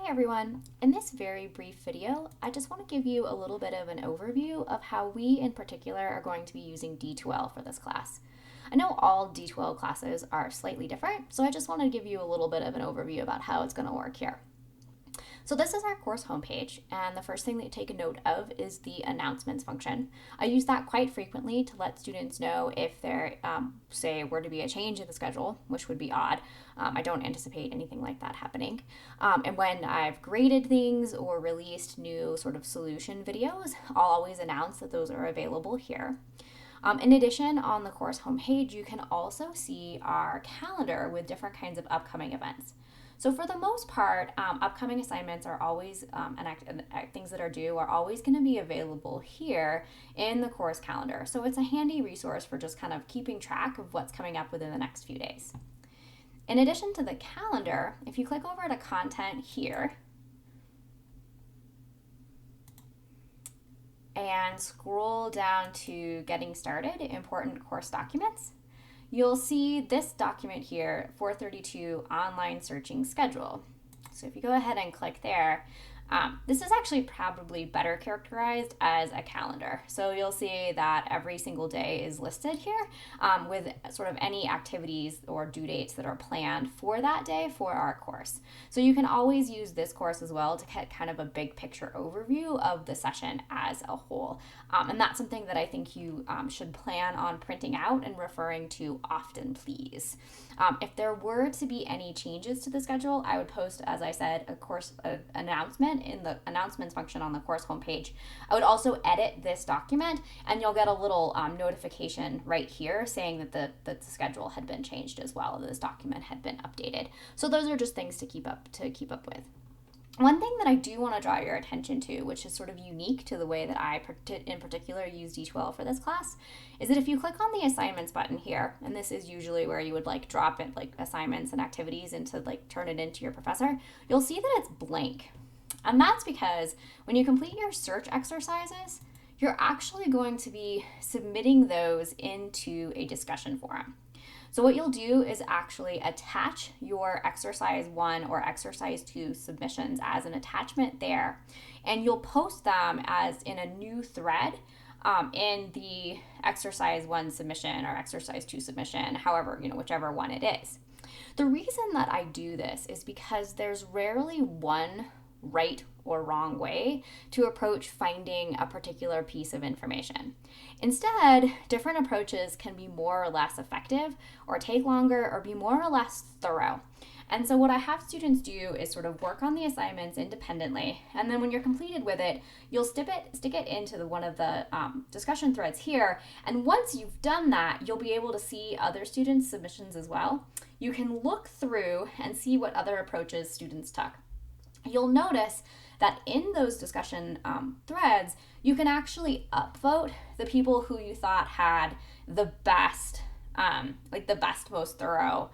Hi everyone! In this very brief video, I just want to give you a little bit of an overview of how we in particular are going to be using D2L for this class. I know all D2L classes are slightly different, so I just want to give you a little bit of an overview about how it's going to work here. So this is our course homepage, and the first thing that you take a note of is the announcements function. I use that quite frequently to let students know if there, say, were to be a change in the schedule, which would be odd. I don't anticipate anything like that happening. And when I've graded things or released new sort of solution videos, I'll always announce that those are available here. In addition, on the course homepage, you can also see our calendar with different kinds of upcoming events. So for the most part, upcoming assignments are always, and things that are due are always going to be available here in the course calendar. So it's a handy resource for just kind of keeping track of what's coming up within the next few days. In addition to the calendar, if you click over to content here and scroll down to getting started, important course documents, you'll see this document here, 432 online searching schedule. So if you go ahead and click there, this is actually probably better characterized as a calendar. So you'll see that every single day is listed here with sort of any activities or due dates that are planned for that day for our course. So you can always use this course as well to get kind of a big picture overview of the session as a whole. And that's something that I think you should plan on printing out and referring to often, please. If there were to be any changes to the schedule, I would post, as I said, a course announcement in the announcements function on the course homepage. I would also edit this document, and you'll get a little notification right here saying that the schedule had been changed as well, that this document had been updated. So those are just things to keep up with. One thing that I do want to draw your attention to, which is sort of unique to the way that I in particular use D2L for this class, is that if you click on the assignments button here, and this is usually where you would like drop it like assignments and activities into like turn it into your professor, you'll see that it's blank. And that's because when you complete your search exercises, you're actually going to be submitting those into a discussion forum. So what you'll do is actually attach your exercise 1 or exercise 2 submissions as an attachment there, and you'll post them as in a new thread in the exercise 1 submission or exercise 2 submission, however, whichever one it is. The reason that I do this is because there's rarely one right or wrong way to approach finding a particular piece of information. Instead, different approaches can be more or less effective or take longer or be more or less thorough. And so what I have students do is sort of work on the assignments independently, and then when you're completed with it, you'll stick it into one of the discussion threads here, and once you've done that, you'll be able to see other students' submissions as well. You can look through and see what other approaches students took. You'll notice that in those discussion threads, you can actually upvote the people who you thought had the best, most thorough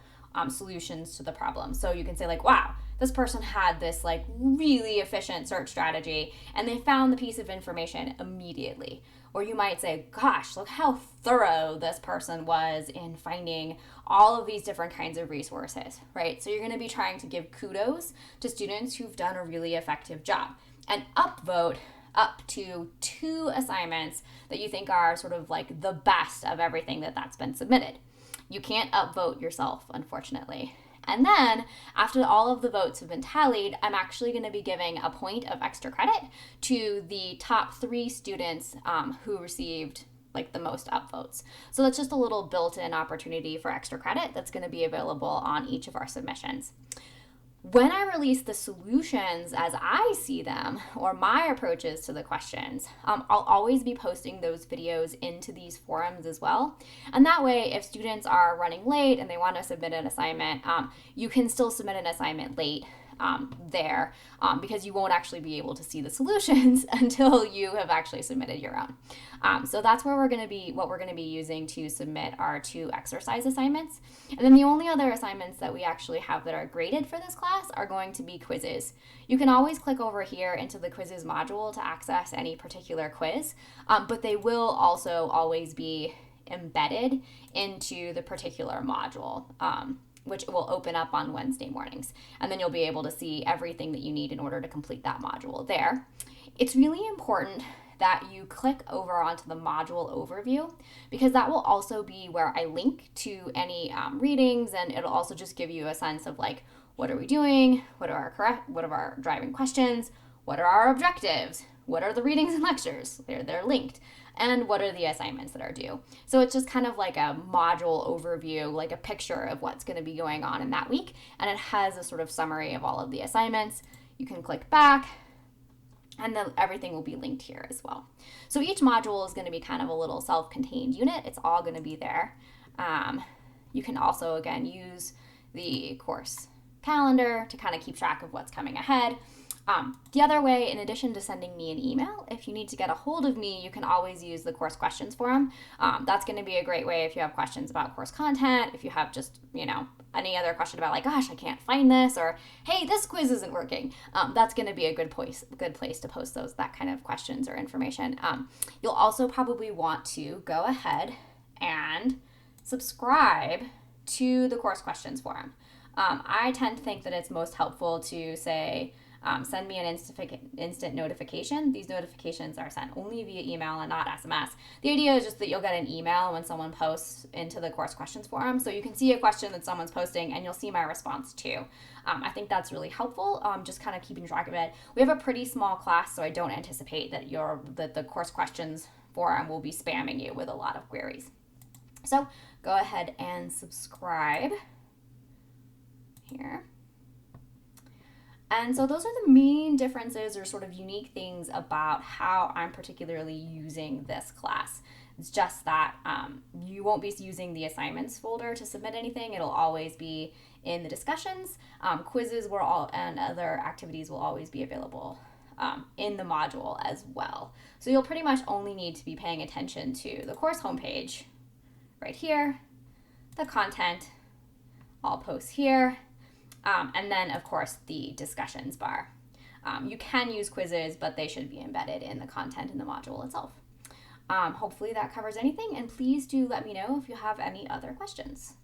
solutions to the problem. So you can say like, wow, this person had this like really efficient search strategy and they found the piece of information immediately. Or you might say, gosh, look how thorough this person was in finding all of these different kinds of resources, right? So you're going to be trying to give kudos to students who've done a really effective job and upvote up to 2 assignments that you think are sort of like the best of everything that's been submitted. You can't upvote yourself, unfortunately. And then, after all of the votes have been tallied, I'm actually going to be giving a point of extra credit to the top 3 students who received like the most upvotes. So that's just a little built-in opportunity for extra credit that's going to be available on each of our submissions. When I release the solutions as I see them, or my approaches to the questions, I'll always be posting those videos into these forums as well. And that way, if students are running late and they want to submit an assignment, you can still submit an assignment late there because you won't actually be able to see the solutions until you have actually submitted your own. So that's where what we're going to be using to submit our 2 exercise assignments. And then the only other assignments that we actually have that are graded for this class are going to be quizzes. You can always click over here into the quizzes module to access any particular quiz, but they will also always be embedded into the particular module. which will open up on Wednesday mornings. And then you'll be able to see everything that you need in order to complete that module there. It's really important that you click over onto the module overview, because that will also be where I link to any readings, and it'll also just give you a sense of like, what are we doing? What are our driving questions? What are our objectives? What are the readings and lectures? They're linked. And what are the assignments that are due? So it's just kind of like a module overview, like a picture of what's going to be going on in that week. And it has a sort of summary of all of the assignments. You can click back, and then everything will be linked here as well. So each module is going to be kind of a little self-contained unit. It's all going to be there. You can also, again, use the course calendar to kind of keep track of what's coming ahead. The other way, in addition to sending me an email, if you need to get a hold of me, you can always use the course questions forum. That's going to be a great way if you have questions about course content, if you have just, any other question about like, gosh, I can't find this, or hey, this quiz isn't working. That's going to be a good place to post that kind of questions or information. You'll also probably want to go ahead and subscribe to the course questions forum. I tend to think that it's most helpful to say, send me an instant notification. These notifications are sent only via email and not SMS. The idea is just that you'll get an email when someone posts into the course questions forum, so you can see a question that someone's posting and you'll see my response too. I think that's really helpful, just kind of keeping track of it. We have a pretty small class, so I don't anticipate that the course questions forum will be spamming you with a lot of queries. So go ahead and subscribe here. And so those are the main differences or sort of unique things about how I'm particularly using this class. It's just that you won't be using the assignments folder to submit anything. It'll always be in the discussions. Quizzes and other activities will always be available in the module as well. So you'll pretty much only need to be paying attention to the course homepage right here, the content, all posts here, and then, of course, the discussions bar. You can use quizzes, but they should be embedded in the content in the module itself. Hopefully that covers anything, and please do let me know if you have any other questions.